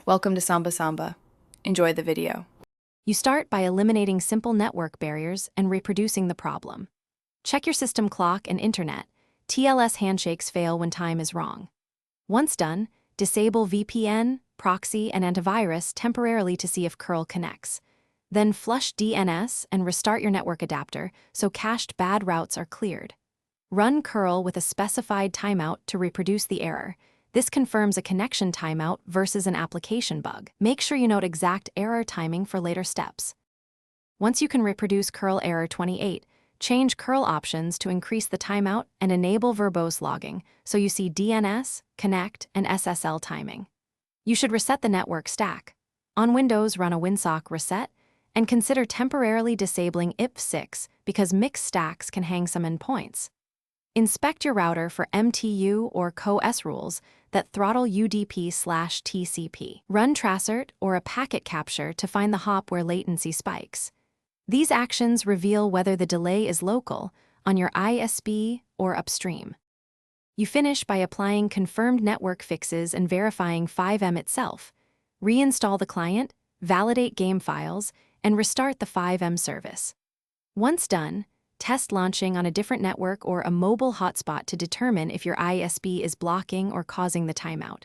Welcome to Samba Samba. Enjoy the video. You start by eliminating simple network barriers and reproducing the problem. Check your system clock and internet. TLS handshakes fail when time is wrong. Once done, disable VPN, proxy, and antivirus temporarily to see if curl connects. Then flush DNS and restart your network adapter so cached bad routes are cleared. Run curl with a specified timeout to reproduce the error. This confirms a connection timeout versus an application bug. Make sure you note exact error timing for later steps. Once you can reproduce curl error 28, change curl options to increase the timeout and enable verbose logging so you see DNS, connect, and SSL timing. You should reset the network stack. On Windows, run a WinSock reset and consider temporarily disabling IP6 because mixed stacks can hang some endpoints. Inspect your router for MTU or CoS rules that throttle UDP/TCP. Run tracert or a packet capture to find the hop where latency spikes. These actions reveal whether the delay is local, on your ISP, or upstream. You finish by applying confirmed network fixes and verifying Fivem itself. Reinstall the client, validate game files, and restart the Fivem service. Once done, test launching on a different network or a mobile hotspot to determine if your ISP is blocking or causing the timeout.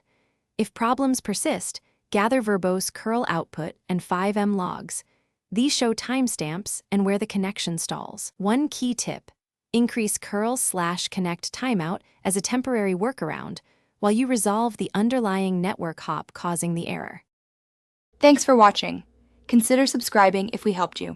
If problems persist, gather verbose curl output and Fivem logs. These show timestamps and where the connection stalls. One key tip: increase curl/connect timeout as a temporary workaround while you resolve the underlying network hop causing the error. Thanks for watching. Consider subscribing if we helped you.